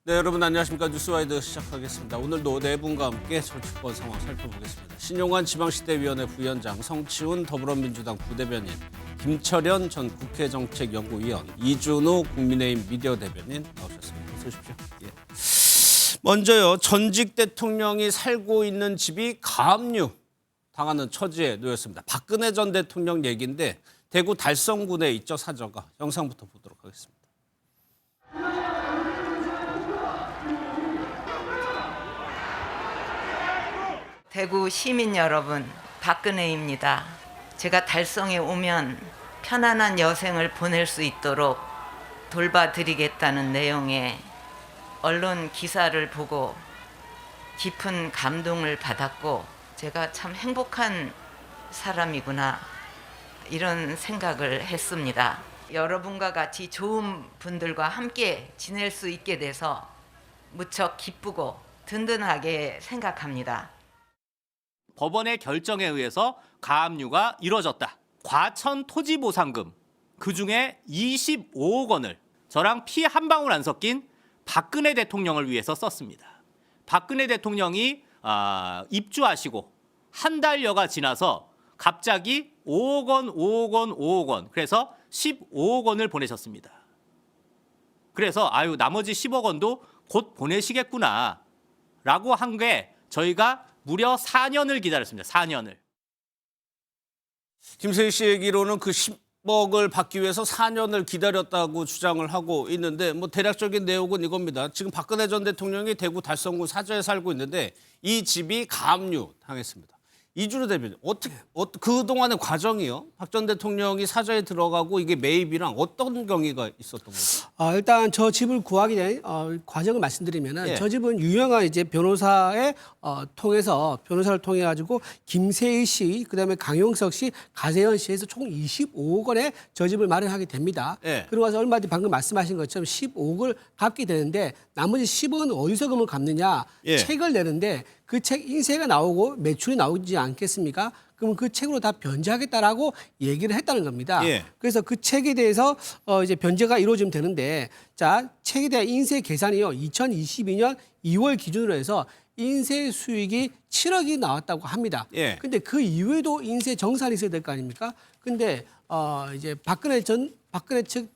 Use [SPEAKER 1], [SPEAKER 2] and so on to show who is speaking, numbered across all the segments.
[SPEAKER 1] 네, 여러분 안녕하십니까. 뉴스와이드 시작하겠습니다. 오늘도 네 분과 함께 정치권 상황 살펴보겠습니다. 신용환 지방시대위원회 부위원장, 성치훈 더불어민주당 부대변인, 김철현 전 국회정책연구위원, 이준우 국민의힘 미디어 대변인 나오셨습니다. 어서 오십시오. 예. 먼저요, 전직 대통령이 살고 있는 집이 가압류 당하는 처지에 놓였습니다. 박근혜 전 대통령 얘기인데 대구 달성군에 있죠, 사저가. 영상부터 보도록 하겠습니다.
[SPEAKER 2] 대구 시민 여러분, 박근혜입니다. 제가 달성에 오면 편안한 여생을 보낼 수 있도록 돌봐드리겠다는 내용의 언론 기사를 보고 깊은 감동을 받았고, 제가 참 행복한 사람이구나 이런 생각을 했습니다. 여러분과 같이 좋은 분들과 함께 지낼 수 있게 돼서 무척 기쁘고 든든하게 생각합니다.
[SPEAKER 3] 법원의 결정에 의해서 가압류가 이뤄졌다. 과천 토지보상금 그중에 25억 원을 저랑 피 한 방울 안 섞인 박근혜 대통령을 위해서 썼습니다. 박근혜 대통령이 입주하시고 한 달여가 지나서 갑자기 5억 원, 5억 원, 5억 원, 그래서 15억 원을 보내셨습니다. 그래서 나머지 10억 원도 곧 보내시겠구나 라고 한 게 저희가 무려 4년을 기다렸습니다. 4년을.
[SPEAKER 1] 김세희 씨 얘기로는 그 10억을 받기 위해서 4년을 기다렸다고 주장을 하고 있는데, 뭐 대략적인 내용은 이겁니다. 지금 박근혜 전 대통령이 대구 달성군 사저에 살고 있는데 이 집이 가압류 당했습니다. 이준우 대변인, 그동안의 과정이요? 박 전 대통령이 사저에 들어가고 이게 매입이랑 어떤 경위가 있었던 거죠?
[SPEAKER 4] 일단 저 집을 구하기 전 과정을 말씀드리면은,
[SPEAKER 1] 예.
[SPEAKER 4] 저 집은 유명한 이제 변호사의 변호사를 통해 가지고 김세희 씨, 그다음에 강용석 씨, 가세현 씨에서 총 25억 원의 저 집을 마련하게 됩니다.
[SPEAKER 1] 예.
[SPEAKER 4] 그리고 와서 얼마 뒤 방금 말씀하신 것처럼 15억을 갚게 되는데, 나머지 10억은 어디서 금을 갚느냐?
[SPEAKER 1] 예.
[SPEAKER 4] 책을 내는데 그 책 인세가 나오고 매출이 나오지 않겠습니까? 그러면 그 책으로 다 변제하겠다라고 얘기를 했다는 겁니다.
[SPEAKER 1] 예.
[SPEAKER 4] 그래서 그 책에 대해서 이제 변제가 이루어지면 되는데, 자, 책에 대한 인세 계산이요, 2022년 2월 기준으로 해서 인세 수익이 7억이 나왔다고 합니다.
[SPEAKER 1] 예.
[SPEAKER 4] 근데 그 이후에도 인세 정산이 있어야 될 거 아닙니까? 근데 이제 박근혜 측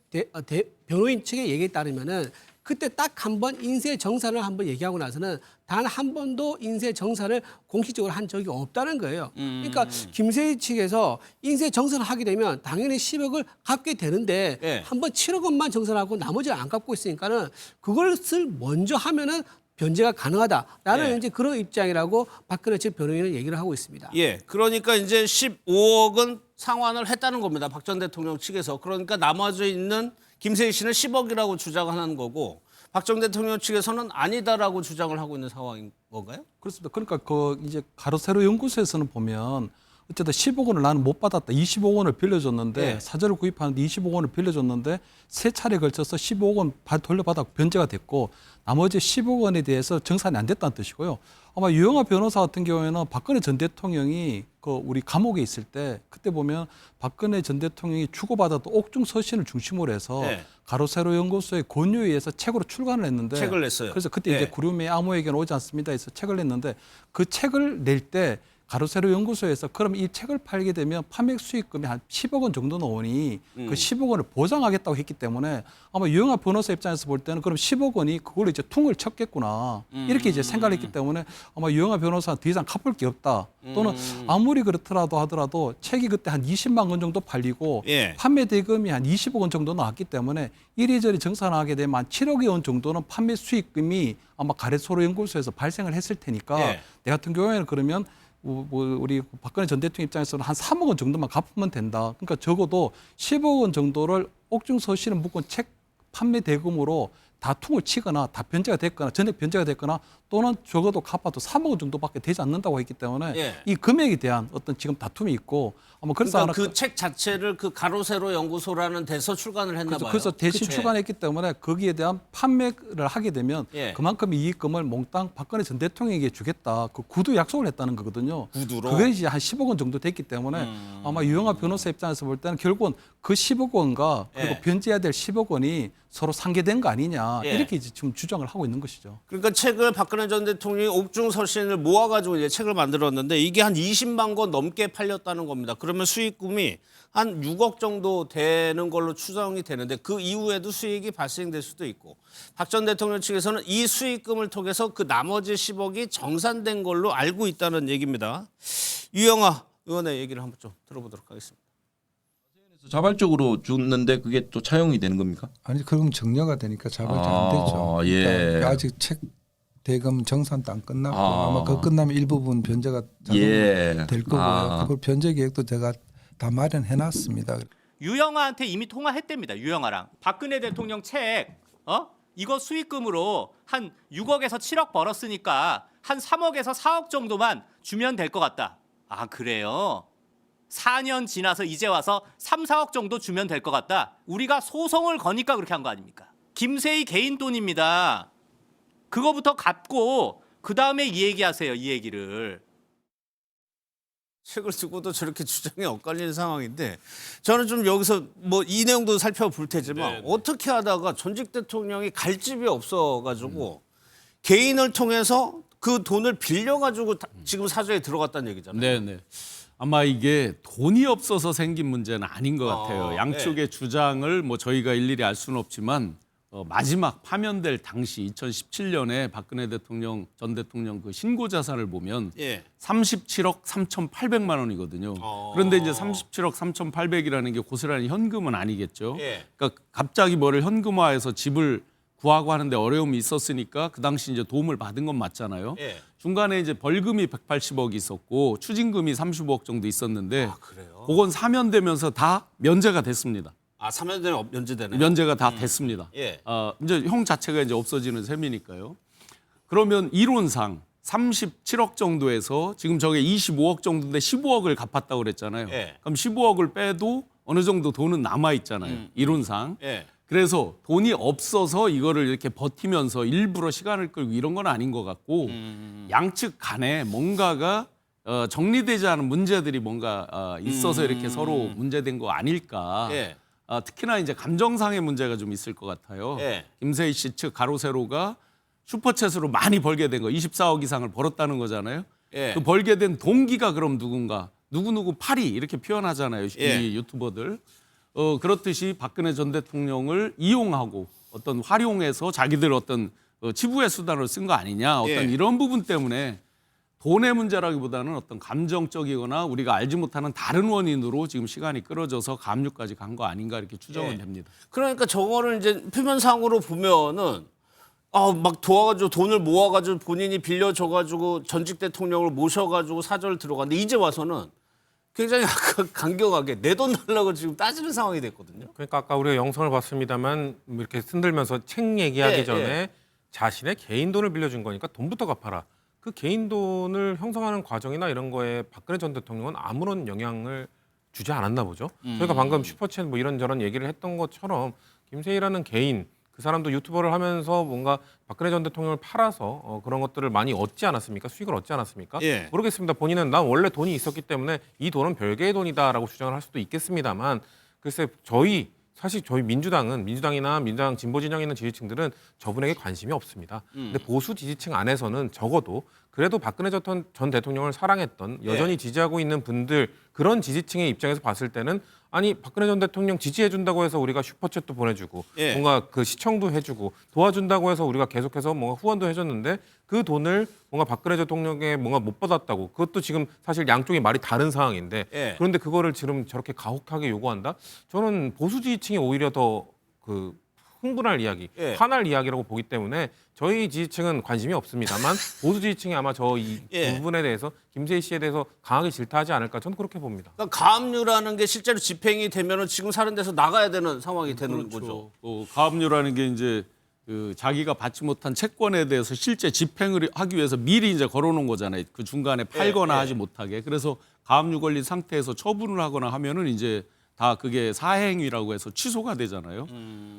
[SPEAKER 4] 변호인 측의 얘기에 따르면은, 그때 딱 한 번 인세 정산을 한번 얘기하고 나서는 단 한 번도 인세 정산을 공식적으로 한 적이 없다는 거예요. 그러니까 김세희 측에서 인세 정산을 하게 되면 당연히 10억을 갚게 되는데,
[SPEAKER 1] 예.
[SPEAKER 4] 한 번 7억 원만 정산하고 나머지를 안 갚고 있으니까는 그것을 먼저 하면은 변제가 가능하다라는
[SPEAKER 1] 예.
[SPEAKER 4] 이제 그런 입장이라고 박근혜 측 변호인은 얘기를 하고 있습니다.
[SPEAKER 1] 예, 그러니까 이제 15억은 상환을 했다는 겁니다. 박 전 대통령 측에서. 그러니까 나머지 있는 김세희 씨는 10억이라고 주장하는 거고, 박 전 대통령 측에서는 아니다라고 주장을 하고 있는 상황인 건가요?
[SPEAKER 5] 그렇습니다. 그러니까 이제 가로세로 연구소에서는 보면 어쨌든 10억 원을 나는 못 받았다. 25억 원을 빌려줬는데,
[SPEAKER 1] 네.
[SPEAKER 5] 사저를 구입하는데 25억 원을 빌려줬는데 세 차례에 걸쳐서 15억 원 돌려받아 변제가 됐고, 나머지 10억 원에 대해서 정산이 안 됐다는 뜻이고요. 아마 유영하 변호사 같은 경우에는 박근혜 전 대통령이 우리 감옥에 있을 때, 그때 보면 박근혜 전 대통령이 주고받았던 옥중 서신을 중심으로 해서
[SPEAKER 1] 네.
[SPEAKER 5] 가로세로 연구소의 권유에 의해서 책으로 출간을 했는데,
[SPEAKER 1] 책을 냈어요.
[SPEAKER 5] 그래서 그때
[SPEAKER 1] 네.
[SPEAKER 5] 이제 구름의 아무에게는 오지 않습니다 해서 책을 냈는데, 그 책을 낼 때 가로세로 연구소에서 그럼 이 책을 팔게 되면 판매 수익금이 한 10억 원 정도 나오니 그 10억 원을 보장하겠다고 했기 때문에, 아마 유영하 변호사 입장에서 볼 때는 그럼 10억 원이 그걸로 이제 퉁을 쳤겠구나 이렇게 이제 생각을 했기 때문에, 아마 유영하 변호사는 더 이상 갚을 게 없다, 또는 아무리 그렇더라도 하더라도 책이 그때 한 20만 권 정도 팔리고
[SPEAKER 1] 예.
[SPEAKER 5] 판매 대금이 한 20억 원 정도 나왔기 때문에 이리저리 정산하게 되면 한 7억여 원 정도는 판매 수익금이 아마 가로세로 연구소에서 발생을 했을 테니까,
[SPEAKER 1] 예.
[SPEAKER 5] 내 같은 경우에는 그러면 우리 박근혜 전 대통령 입장에서는 한 3억 원 정도만 갚으면 된다. 그러니까 적어도 10억 원 정도를 옥중 서신을 묶은 책 판매 대금으로 다 퉁을 치거나 다 변제가 됐거나 전액 변제가 됐거나, 또는 적어도 갚아도 3억 원 정도밖에 되지 않는다고 했기 때문에
[SPEAKER 1] 예.
[SPEAKER 5] 이 금액에 대한 어떤 지금 다툼이 있고, 아마 그래서
[SPEAKER 1] 그러니까 그 책 자체를 그 가로세로 연구소라는 데서 출간을 했나 봐요.
[SPEAKER 5] 그래서 대신
[SPEAKER 1] 그쵸?
[SPEAKER 5] 출간했기 때문에 거기에 대한 판매를 하게 되면
[SPEAKER 1] 예.
[SPEAKER 5] 그만큼 이익금을 몽땅 박근혜 전 대통령에게 주겠다. 그 구두 약속을 했다는 거거든요.
[SPEAKER 1] 구두로?
[SPEAKER 5] 그게 이제 한 10억 원 정도 됐기 때문에 아마 유영하 변호사 입장에서 볼 때는 결국은 그 10억 원과 그리고
[SPEAKER 1] 예.
[SPEAKER 5] 변제해야 될 10억 원이 서로 상계된 거 아니냐
[SPEAKER 1] 예.
[SPEAKER 5] 이렇게 지금 주장을 하고 있는 것이죠.
[SPEAKER 1] 그러니까 책을 박근혜 전 대통령이 옥중서신을 모아가지고 이제 책을 만들었는데 이게 한 20만 권 넘게 팔렸다는 겁니다. 그러면 수익금이 한 6억 정도 되는 걸로 추정이 되는데 그 이후에도 수익이 발생될 수도 있고 박 전 대통령 측에서는 이 수익금을 통해서 그 나머지 10억이 정산된 걸로 알고 있다는 얘기입니다. 유영아 의원의 얘기를 한번 좀 들어보도록 하겠습니다.
[SPEAKER 6] 자발적으로 줬는데 그게 또 차용이 되는 겁니까?
[SPEAKER 7] 아니 그럼 정려가 되니까 자발적 안 되죠.
[SPEAKER 6] 예.
[SPEAKER 7] 그러니까 아직 책 대금 정산도 안 끝났고 아마 그 끝나면 일부분 변제가
[SPEAKER 6] 예.
[SPEAKER 7] 될 거고요. 그걸 변제 계획도 제가 다 마련해 놨습니다.
[SPEAKER 3] 유영아한테 이미 통화했답니다. 유영아랑 박근혜 대통령 책 이거 수익금으로 한 6억에서 7억 벌었으니까 한 3억에서 4억 정도만 주면 될 것 같다. 아 그래요? 4년 지나서 이제 와서 3, 4억 정도 주면 될 것 같다. 우리가 소송을 거니까 그렇게 한 거 아닙니까? 김세희 개인 돈입니다. 그거부터 갚고 그 다음에 이 얘기하세요. 이 얘기를.
[SPEAKER 1] 책을 두고도 저렇게 주장이 엇갈리는 상황인데 저는 좀 여기서 뭐 이 내용도 살펴볼 테지만 어떻게 하다가 전직 대통령이 갈 집이 없어가지고 개인을 통해서 그 돈을 빌려가지고 지금 사저에 들어갔다는 얘기잖아요.
[SPEAKER 8] 네네. 아마 이게 돈이 없어서 생긴 문제는 아닌 것 같아요. 양쪽의 주장을 뭐 저희가 일일이 알 수는 없지만 마지막 파면될 당시 2017년에 박근혜 대통령 전 대통령 그 신고 자산을 보면
[SPEAKER 1] 예.
[SPEAKER 8] 37억 3,800만 원이거든요. 그런데 이제 37억 3,800이라는 게 고스란히 현금은 아니겠죠.
[SPEAKER 1] 예.
[SPEAKER 8] 그러니까 갑자기 뭐를 현금화해서 집을 구하고 하는데 어려움이 있었으니까 그 당시 이제 도움을 받은 건 맞잖아요.
[SPEAKER 1] 예.
[SPEAKER 8] 중간에 이제 벌금이 180억이 있었고 추징금이 35억 정도 있었는데
[SPEAKER 1] 그래요?
[SPEAKER 8] 그건 사면되면서 다 면제가 됐습니다.
[SPEAKER 1] 아 3년 전에 면제되네.
[SPEAKER 8] 면제가 다 됐습니다.
[SPEAKER 1] 예.
[SPEAKER 8] 이제 형 자체가 이제 없어지는 셈이니까요. 그러면 이론상 37억 정도에서 지금 저게 25억 정도인데 15억을 갚았다고 그랬잖아요.
[SPEAKER 1] 예.
[SPEAKER 8] 그럼 15억을 빼도 어느 정도 돈은 남아 있잖아요. 이론상.
[SPEAKER 1] 예.
[SPEAKER 8] 그래서 돈이 없어서 이거를 이렇게 버티면서 일부러 시간을 끌고 이런 건 아닌 것 같고 양측 간에 뭔가가 정리되지 않은 문제들이 뭔가 있어서 이렇게 서로 문제된 거 아닐까.
[SPEAKER 1] 예.
[SPEAKER 8] 특히나 이제 감정상의 문제가 좀 있을 것 같아요.
[SPEAKER 1] 예.
[SPEAKER 8] 김세희 씨 측 가로세로가 슈퍼챗으로 많이 벌게 된 거 24억 이상을 벌었다는 거잖아요.
[SPEAKER 1] 예.
[SPEAKER 8] 그 벌게 된 동기가 그럼 누군가 누구누구 팔이 이렇게 표현하잖아요.
[SPEAKER 1] 예.
[SPEAKER 8] 이 유튜버들. 그렇듯이 박근혜 전 대통령을 이용하고 어떤 활용해서 자기들 어떤 치부의 수단으로 쓴 거 아니냐. 어떤
[SPEAKER 1] 예.
[SPEAKER 8] 이런 부분 때문에 돈의 문제라기보다는 어떤 감정적이거나 우리가 알지 못하는 다른 원인으로 지금 시간이 끌어져서 가압류까지 간 거 아닌가 이렇게 추정은
[SPEAKER 1] 예.
[SPEAKER 8] 됩니다.
[SPEAKER 1] 그러니까 저거를 이제 표면상으로 보면은 막 도와가지고 돈을 모아가지고 본인이 빌려줘가지고 전직 대통령을 모셔가지고 사저를 들어갔는데 이제 와서는 굉장히 강경하게 내 돈 달라고 지금 따지는 상황이 됐거든요.
[SPEAKER 9] 그러니까 아까 우리가 영상을 봤습니다만 이렇게 흔들면서 책 얘기하기
[SPEAKER 1] 예,
[SPEAKER 9] 전에
[SPEAKER 1] 예.
[SPEAKER 9] 자신의 개인 돈을 빌려준 거니까 돈부터 갚아라. 그 개인 돈을 형성하는 과정이나 이런 거에 박근혜 전 대통령은 아무런 영향을 주지 않았나 보죠. 저희가 방금 슈퍼챗 뭐 이런저런 얘기를 했던 것처럼 김세희라는 개인 그 사람도 유튜버를 하면서 뭔가 박근혜 전 대통령을 팔아서 그런 것들을 많이 얻지 않았습니까? 수익을 얻지 않았습니까?
[SPEAKER 1] 예.
[SPEAKER 9] 모르겠습니다. 본인은 난 원래 돈이 있었기 때문에 이 돈은 별개의 돈이다라고 주장을 할 수도 있겠습니다만 글쎄 사실 저희 민주당이나 민주당 진보 진영에 있는 지지층들은 저분에게 관심이 없습니다. 근데 보수 지지층 안에서는 적어도 그래도 박근혜 전 대통령을 사랑했던 여전히 지지하고 있는 분들 그런 지지층의 입장에서 봤을 때는 아니 박근혜 전 대통령 지지해준다고 해서 우리가 슈퍼챗도 보내주고
[SPEAKER 1] 예.
[SPEAKER 9] 뭔가 그 시청도 해주고 도와준다고 해서 우리가 계속해서 뭔가 후원도 해줬는데 그 돈을 뭔가 박근혜 대통령에 뭔가 못 받았다고 그것도 지금 사실 양쪽이 말이 다른 상황인데
[SPEAKER 1] 예.
[SPEAKER 9] 그런데 그거를 지금 저렇게 가혹하게 요구한다? 저는 보수 지지층이 오히려 더 그 흥분할 이야기,
[SPEAKER 1] 예.
[SPEAKER 9] 화날 이야기라고 보기 때문에 저희 지지층은 관심이 없습니다만 보수 지지층이 아마 저 이
[SPEAKER 1] 예.
[SPEAKER 9] 부분에 대해서 김세희 씨에 대해서 강하게 질타하지 않을까 저는 그렇게 봅니다.
[SPEAKER 1] 그러니까 가압류라는 게 실제로 집행이 되면은 지금 사는 데서 나가야 되는 상황이 되는 거죠.
[SPEAKER 8] 가압류라는 게 이제 그 자기가 받지 못한 채권에 대해서 실제 집행을 하기 위해서 미리 이제 걸어놓은 거잖아요. 그 중간에 팔거나
[SPEAKER 1] 예.
[SPEAKER 8] 하지 못하게. 그래서 가압류 걸린 상태에서 처분을 하거나 하면은 이제 다 그게 사행위라고 해서 취소가 되잖아요.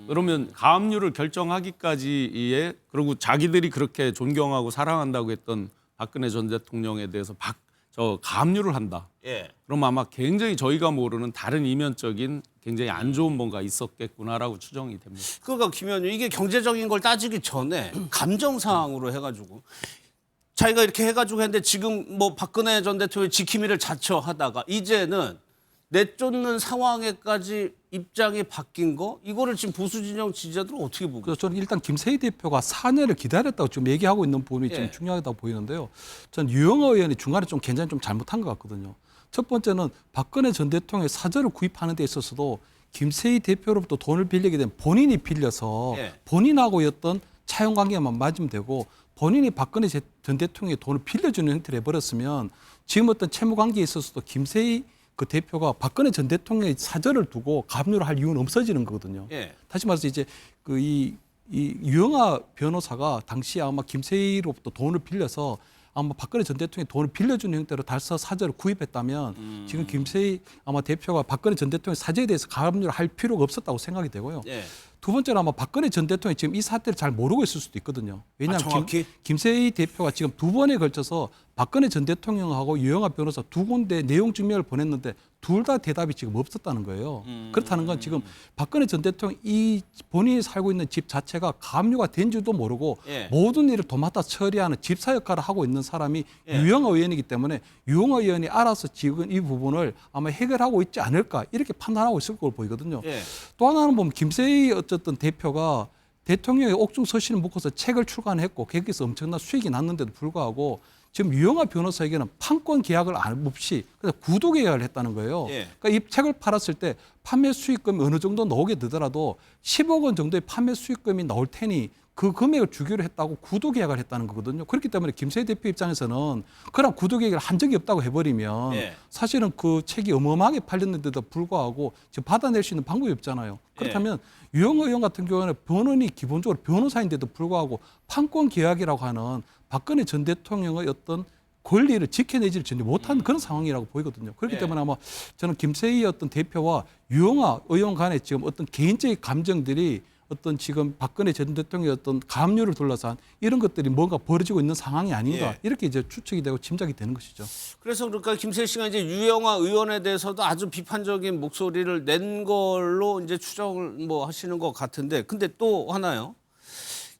[SPEAKER 8] 그러면 가압류를 결정하기까지의 그리고 자기들이 그렇게 존경하고 사랑한다고 했던 박근혜 전 대통령에 대해서 가압류를 한다.
[SPEAKER 1] 예.
[SPEAKER 8] 그럼 아마 굉장히 저희가 모르는 다른 이면적인 굉장히 안 좋은 뭔가 있었겠구나라고 추정이 됩니다.
[SPEAKER 1] 그러니까 김 의원님 이게 경제적인 걸 따지기 전에 감정 사항으로 해가지고 자기가 이렇게 해가지고 했는데 지금 뭐 박근혜 전 대통령이 지킴이를 자처하다가 이제는 내쫓는 상황에까지 입장이 바뀐 거 이거를 지금 보수 진영 지지자들은 어떻게 보고?
[SPEAKER 5] 그래서 저는 일단 김세희 대표가 4년을 기다렸다고 지금 얘기하고 있는 부분이
[SPEAKER 1] 예.
[SPEAKER 5] 좀 중요하다고 보이는데요. 전 유영아 의원이 중간에 좀 굉장히 좀 잘못한 것 같거든요. 첫 번째는 박근혜 전 대통령의 사저를 구입하는 데 있어서도 김세희 대표로부터 돈을 빌리게 되면 본인이 빌려서
[SPEAKER 1] 예.
[SPEAKER 5] 본인하고였던 차용 관계만 맞으면 되고 본인이 박근혜 전 대통령의 돈을 빌려주는 형태를 해버렸으면 지금 어떤 채무 관계에 있어서도 김세희 그 대표가 박근혜 전 대통령의 사저를 두고 가압류를 할 이유는 없어지는 거거든요.
[SPEAKER 1] 예.
[SPEAKER 5] 다시 말해서 이제 그 이 유영아 변호사가 당시에 아마 김세희로부터 돈을 빌려서 아마 박근혜 전 대통령이 돈을 빌려주는 형태로 달서 사저를 구입했다면 지금 김세희 아마 대표가 박근혜 전 대통령 사저에 대해서 가압류를 할 필요가 없었다고 생각이 되고요.
[SPEAKER 1] 예.
[SPEAKER 5] 두 번째는 아마 박근혜 전 대통령이 지금 이 사태를 잘 모르고 있을 수도 있거든요. 왜냐하면
[SPEAKER 1] 정확히?
[SPEAKER 5] 김세희 대표가 지금 2번에 걸쳐서 박근혜 전 대통령하고 유영아 변호사 두 군데 내용 증명을 보냈는데 둘 다 대답이 지금 없었다는 거예요. 그렇다는 건 지금 박근혜 전 대통령 이 본인이 살고 있는 집 자체가 가압류가 된 줄도 모르고
[SPEAKER 1] 예.
[SPEAKER 5] 모든 일을 도맡아 처리하는 집사 역할을 하고 있는 사람이
[SPEAKER 1] 예.
[SPEAKER 5] 유영아 의원이기 때문에 유영아 의원이 알아서 지금 이 부분을 아마 해결하고 있지 않을까 이렇게 판단하고 있을 걸로 보이거든요.
[SPEAKER 1] 예.
[SPEAKER 5] 또 하나는 보면 김세희 어쨌든 대표가 대통령의 옥중 서신을 묶어서 책을 출간했고 거기서 엄청난 수익이 났는데도 불구하고 지금 유영아 변호사에게는 판권 계약을 없이 그래서 구도 계약을 했다는 거예요.
[SPEAKER 1] 예.
[SPEAKER 5] 그러니까 이 책을 팔았을 때 판매 수익금이 어느 정도 나오게 되더라도 10억 원 정도의 판매 수익금이 나올 테니 그 금액을 주기로 했다고 구도 계약을 했다는 거거든요. 그렇기 때문에 김세희 대표 입장에서는 그런 구도 계약을 한 적이 없다고 해버리면
[SPEAKER 1] 예.
[SPEAKER 5] 사실은 그 책이 어마어마하게 팔렸는데도 불구하고 지금 받아낼 수 있는 방법이 없잖아요. 그렇다면 유영아 의원 같은 경우에는 변호인이 기본적으로 변호사인데도 불구하고 판권 계약이라고 하는 박근혜 전 대통령의 어떤 권리를 지켜내지를 전혀 못한 그런 상황이라고 보이거든요. 그렇기
[SPEAKER 1] 예.
[SPEAKER 5] 때문에 아마 저는 김세희 어떤 대표와 유영아 의원 간에 지금 어떤 개인적인 감정들이 어떤 지금 박근혜 전 대통령의 어떤 가압류를 둘러싼 이런 것들이 뭔가 벌어지고 있는 상황이 아닌가
[SPEAKER 1] 예.
[SPEAKER 5] 이렇게 이제 추측이 되고 짐작이 되는 것이죠.
[SPEAKER 1] 그래서 그러니까 김세희 씨가 이제 유영아 의원에 대해서도 아주 비판적인 목소리를 낸 걸로 이제 추정을 뭐 하시는 것 같은데, 근데 또 하나요.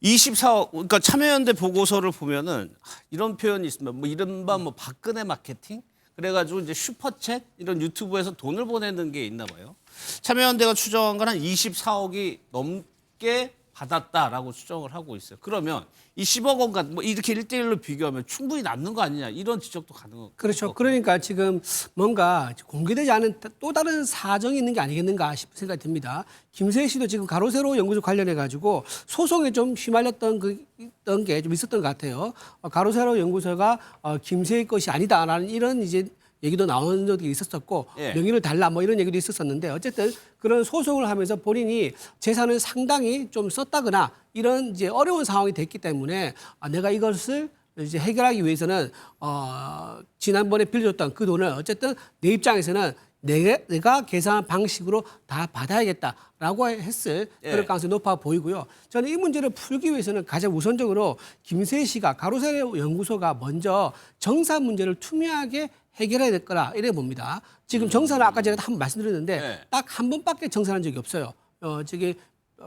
[SPEAKER 1] 24억, 그러니까 참여연대 보고서를 보면은 이런 표현이 있습니다. 뭐 이른바 뭐 박근혜 마케팅? 그래가지고 이제 슈퍼챗 이런 유튜브에서 돈을 보내는 게 있나 봐요. 참여연대가 추정한 건 한 24억이 넘게 받았다라고 추정을 하고 있어요. 그러면 이 10억 원 같은 뭐 이렇게 1대1로 비교하면 충분히 남는 거 아니냐 이런 지적도 가능한
[SPEAKER 4] 그렇죠. 그러니까 지금 뭔가 공개되지 않은 또 다른 사정이 있는 게 아니겠는가 싶은 생각이 듭니다. 김세희 씨도 지금 가로세로 연구소 관련해 가지고 소송에 좀 휘말렸던 게 좀 있었던 것 같아요. 가로세로 연구소가 김세희 것이 아니다라는 이런 이제 얘기도 나온 적이 있었었고
[SPEAKER 1] 예.
[SPEAKER 4] 명의를 달라 뭐 이런 얘기도 있었었는데 어쨌든 그런 소송을 하면서 본인이 재산을 상당히 좀 썼다거나 이런 이제 어려운 상황이 됐기 때문에 내가 이것을 이제 해결하기 위해서는 지난번에 빌려줬던 그 돈을 어쨌든 내 입장에서는 내가 계산한 방식으로 다 받아야겠다라고 했을 그럴 가능성이 높아 보이고요. 저는 이 문제를 풀기 위해서는 가장 우선적으로 김세희 씨가 가로세로 연구소가 먼저 정사 문제를 투명하게 해결해야 될 거라 이래 봅니다. 지금 정사는 아까 제가 한번 말씀드렸는데
[SPEAKER 1] 네.
[SPEAKER 4] 딱 한 번밖에 정사한 적이 없어요. 저기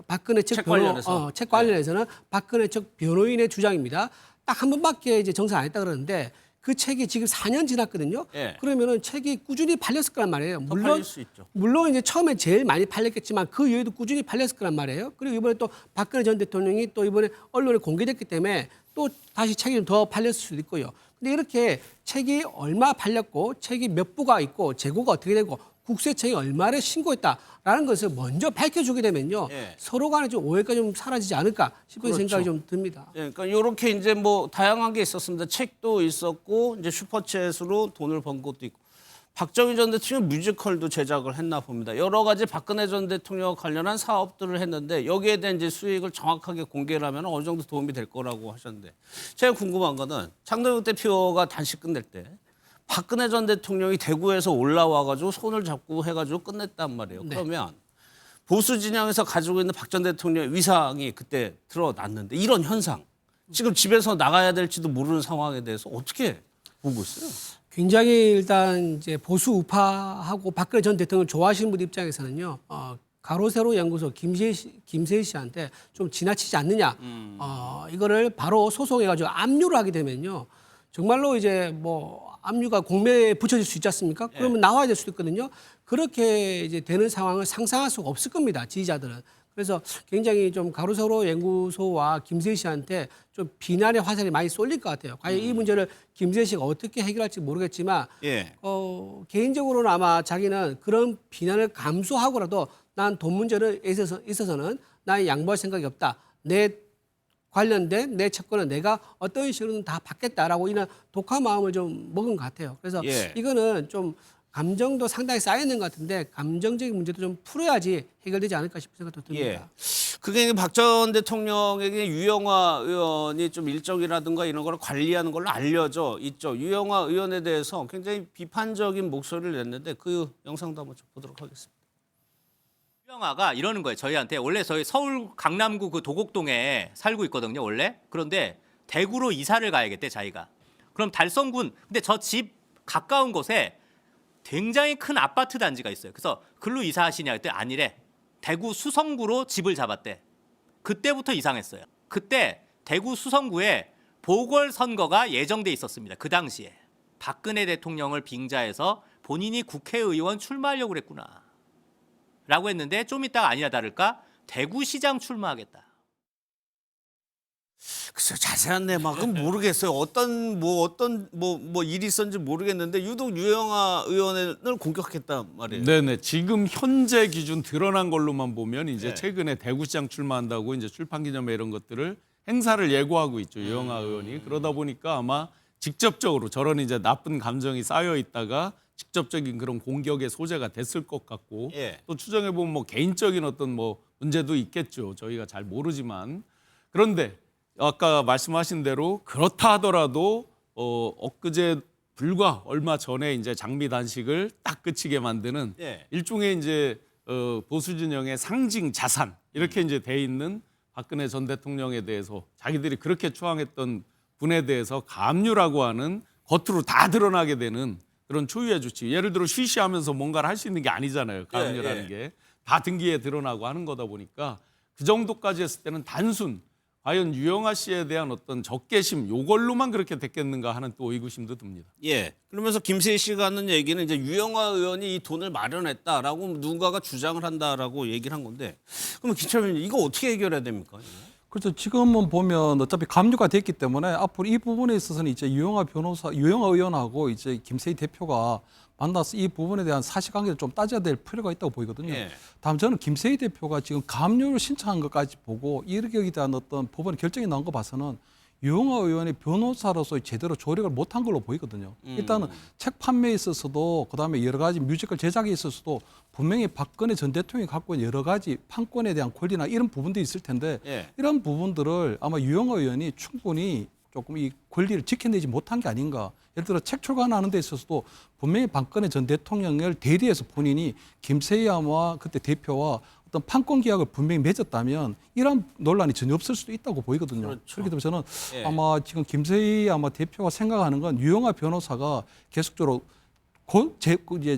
[SPEAKER 4] 박근혜 측
[SPEAKER 1] 책 관련해서.
[SPEAKER 4] 책 관련해서는 박근혜 측 변호인의 주장입니다. 딱 한 번밖에 이제 정사 안 했다 그러는데 그 책이 지금 4년 지났거든요.
[SPEAKER 1] 예.
[SPEAKER 4] 그러면은 책이 꾸준히 팔렸을 거란 말이에요.
[SPEAKER 1] 더 팔릴 수 있죠.
[SPEAKER 4] 물론 이제 처음에 제일 많이 팔렸겠지만 그 이후에도 꾸준히 팔렸을 거란 말이에요. 그리고 이번에 또 박근혜 전 대통령이 또 이번에 언론에 공개됐기 때문에 또 다시 책이 좀 더 팔렸을 수도 있고요. 근데 이렇게 책이 얼마 팔렸고 책이 몇 부가 있고 재고가 어떻게 되고 국세청이 얼마를 신고했다라는 것을 먼저 밝혀주게 되면요.
[SPEAKER 1] 예.
[SPEAKER 4] 서로 간에 좀 오해가 좀 사라지지 않을까 싶은
[SPEAKER 1] 그렇죠.
[SPEAKER 4] 생각이 좀 듭니다.
[SPEAKER 1] 예, 그러니까 이렇게 이제 뭐 다양한 게 있었습니다. 책도 있었고 이제 슈퍼챗으로 돈을 번 것도 있고 박정희 전 대통령 뮤지컬도 제작을 했나 봅니다. 여러 가지 박근혜 전 대통령 관련한 사업들을 했는데 여기에 대한 이제 수익을 정확하게 공개를 하면 어느 정도 도움이 될 거라고 하셨는데 제가 궁금한 거는 장동혁 대표가 단식 끝낼 때 박근혜 전 대통령이 대구에서 올라와가지고 손을 잡고 해가지고 끝냈단 말이에요.
[SPEAKER 4] 네.
[SPEAKER 1] 그러면 보수 진영에서 가지고 있는 박 전 대통령의 위상이 그때 드러났는데 이런 현상 지금 집에서 나가야 될지도 모르는 상황에 대해서 어떻게 보고 있어요?
[SPEAKER 4] 굉장히 일단 이제 보수 우파하고 박근혜 전 대통령을 좋아하시는 분들 입장에서는요. 가로세로 연구소 김세희 씨한테 좀 지나치지 않느냐. 이거를 바로 소송해가지고 압류를 하게 되면요. 정말로 이제 뭐 압류가 공매에 붙여질 수 있지 않습니까? 그러면 나와야 될 수도 있거든요. 그렇게 이제 되는 상황을 상상할 수가 없을 겁니다. 지지자들은. 그래서 굉장히 좀 가로세로 연구소와 김세희 씨한테 좀 비난의 화살이 많이 쏠릴 것 같아요. 과연 이 문제를 김세희 씨가 어떻게 해결할지 모르겠지만 개인적으로는 아마 자기는 그런 비난을 감수하고라도 난 돈 문제를 있어서는 나의 양보할 생각이 없다. 내 관련된 내 채권은 내가 어떤 식으로든 다 받겠다라고 이런 독한 마음을 좀 먹은 것 같아요. 그래서 이거는 좀 감정도 상당히 쌓여 있는 것 같은데 감정적인 문제도 좀 풀어야지 해결되지 않을까 싶은 생각도 듭니다.
[SPEAKER 1] 그게 박 전 대통령에게 유영아 의원이 좀 일정이라든가 이런 걸 관리하는 걸로 알려져 있죠. 유영아 의원에 대해서 굉장히 비판적인 목소리를 냈는데 그 영상도 한번 좀 보도록 하겠습니다.
[SPEAKER 3] 유영아가 이러는 거예요. 저희한테 원래 저희 서울 강남구 그 도곡동에 살고 있거든요. 원래. 그런데 대구로 이사를 가야겠대 자기가. 그럼 달성군 근데 저 집 가까운 곳에 굉장히 큰 아파트 단지가 있어요. 그래서 글로 이사하시냐 했더니 아니래. 대구 수성구로 집을 잡았대. 그때부터 이상했어요. 그때 대구 수성구에 보궐선거가 예정돼 있었습니다. 그 당시에. 박근혜 대통령을 빙자해서 본인이 국회의원 출마하려고 그랬구나. 라고 했는데 좀 이따가 아니나 다를까 대구시장 출마하겠다.
[SPEAKER 1] 글쎄요, 자세한 내막은 모르겠어요. 어떤 일이 있었는지 모르겠는데 유독 유영아 의원을 공격했단 말이에요.
[SPEAKER 8] 네네. 지금 현재 기준 드러난 걸로만 보면 이제 최근에 대구시장 출마한다고 이제 출판기념회 이런 것들을 행사를 예고하고 있죠. 유영아 의원이. 그러다 보니까 아마 직접적으로 저런 이제 나쁜 감정이 쌓여 있다가 직접적인 그런 공격의 소재가 됐을 것 같고 또 추정해 보면 뭐 개인적인 어떤 뭐 문제도 있겠죠. 저희가 잘 모르지만 그런데 아까 말씀하신 대로 그렇다 하더라도 엊그제 불과 얼마 전에 이제 장미 단식을 딱 그치게 만드는 일종의 이제 보수 진영의 상징 자산 이렇게 이제 돼 있는 박근혜 전 대통령에 대해서 자기들이 그렇게 추앙했던 분에 대해서 가압류라고 하는 겉으로 다 드러나게 되는 그런 초유의 조치. 예를 들어 쉬쉬하면서 뭔가를 할 수 있는 게 아니잖아요. 가압류라는 게 다 등기에 드러나고 하는 거다 보니까 그 정도까지 했을 때는 단순 과연 유영아 씨에 대한 어떤 적개심 요걸로만 그렇게 됐겠는가 하는 또 의구심도 듭니다.
[SPEAKER 1] 그러면서 김세희 씨가 하는 얘기는 이제 유영아 의원이 이 돈을 마련했다라고 누군가가 주장을 한다라고 얘기를 한 건데 그러면 기철님 이거 어떻게 해결해야 됩니까?
[SPEAKER 5] 그렇죠. 지금은 보면 어차피 감류가 됐기 때문에 앞으로 이 부분에 있어서는 이제 유영아 의원하고 이제 김세희 대표가 만나서 이 부분에 대한 사실관계를 좀 따져야 될 필요가 있다고 보이거든요. 다음 저는 김세희 대표가 지금 감류를 신청한 것까지 보고 이르기에 대한 어떤 법원의 결정이 나온 거 봐서는 유영아 의원의 변호사로서 제대로 조력을 못한 걸로 보이거든요. 일단은 책 판매에 있어서도 그다음에 여러 가지 뮤지컬 제작에 있어서도 분명히 박근혜 전 대통령이 갖고 있는 여러 가지 판권에 대한 권리나 이런 부분들이 있을 텐데 이런 부분들을 아마 유영아 의원이 충분히 조금 이 권리를 지켜내지 못한 게 아닌가. 예를 들어 책 출간하는 데 있어서도 분명히 박근혜 전 대통령을 대리해서 본인이 김세희 아마 그때 대표와 어떤 판권 계약을 분명히 맺었다면 이런 논란이 전혀 없을 수도 있다고 보이거든요. 그렇기 때문에 저는 아마 지금 김세희 아마 대표가 생각하는 건 유영아 변호사가 계속적으로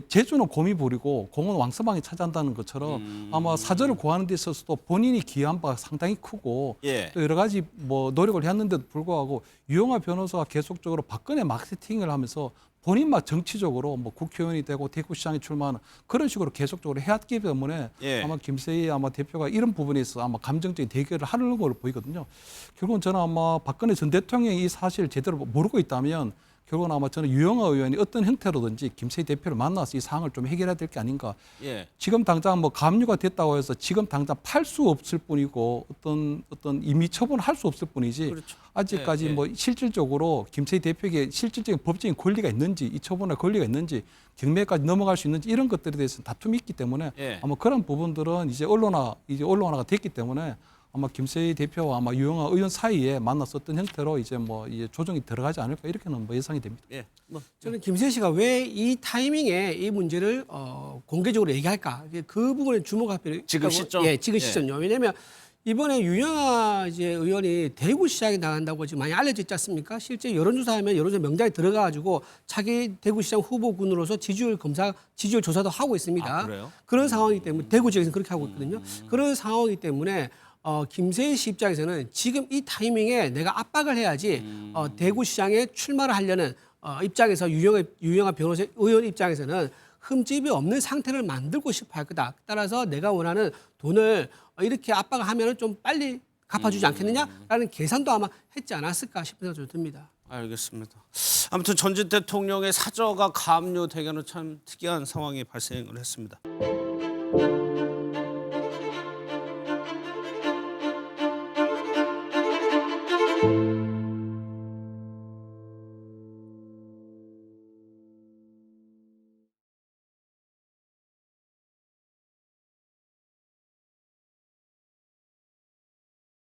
[SPEAKER 5] 제주는 곰이 부리고 공은 왕서방이 차지한다는 것처럼 아마 사절을 구하는 데 있어서도 본인이 기여한 바가 상당히 크고 또 여러 가지 뭐 노력을 했는데도 불구하고 유영아 변호사가 계속적으로 박근혜 마케팅을 하면서 본인만 정치적으로 뭐 국회의원이 되고 대구시장에 출마하는 그런 식으로 계속적으로 해왔기 때문에 아마 김세희 아마 대표가 이런 부분에 있어서 아마 감정적인 대결을 하는 걸로 보이거든요. 결국은 저는 아마 박근혜 전 대통령이 이 사실을 제대로 모르고 있다면 결국은 아마 저는 유영아 의원이 어떤 형태로든지 김세희 대표를 만나서 이 사항을 좀 해결해야 될 게 아닌가. 지금 당장 뭐 감류가 됐다고 해서 지금 당장 팔 수 없을 뿐이고 어떤 임의 처분을 할 수 없을 뿐이지 아직까지 뭐 실질적으로 김세희 대표에게 실질적인 법적인 권리가 있는지 이 처분할 권리가 있는지 경매까지 넘어갈 수 있는지 이런 것들에 대해서 다툼이 있기 때문에 아마 그런 부분들은 이제 언론화가 됐기 때문에 아마 김세희 대표와 아마 유영아 의원 사이에 만나서 어떤 형태로 이제 뭐 이제 조정이 들어가지 않을까 이렇게는 뭐 예상이 됩니다.
[SPEAKER 4] 저는 김세희 씨가 왜 이 타이밍에 이 문제를 공개적으로 얘기할까 그 부분에 주목할 필요가
[SPEAKER 1] 지금 시점?
[SPEAKER 4] 지금 시점요. 왜냐하면 이번에 유영아 이제 의원이 대구시장에 나간다고 지금 많이 알려져 있지 않습니까? 실제 여론조사하면 여론조사 명단에 들어가가지고 차기 대구시장 후보군으로서 지지율 조사도 하고 있습니다.
[SPEAKER 1] 아, 그래요?
[SPEAKER 4] 그런 상황이기 때문에 대구 지역에서는 그렇게 하고 있거든요. 그런 상황이기 때문에 김세희 씨 입장에서는 지금 이 타이밍에 내가 압박을 해야지 대구시장에 출마를 하려는 입장에서 유영아 변호사 의원 입장에서는 흠집이 없는 상태를 만들고 싶어 할 거다. 따라서 내가 원하는 돈을 이렇게 압박을 하면 좀 빨리 갚아주지 않겠느냐라는 계산도 아마 했지 않았을까 싶은 생각이 좀 듭니다.
[SPEAKER 1] 알겠습니다. 아무튼 전직 대통령의 사저가 가압류 대결은 참 특이한 상황이 발생을 했습니다.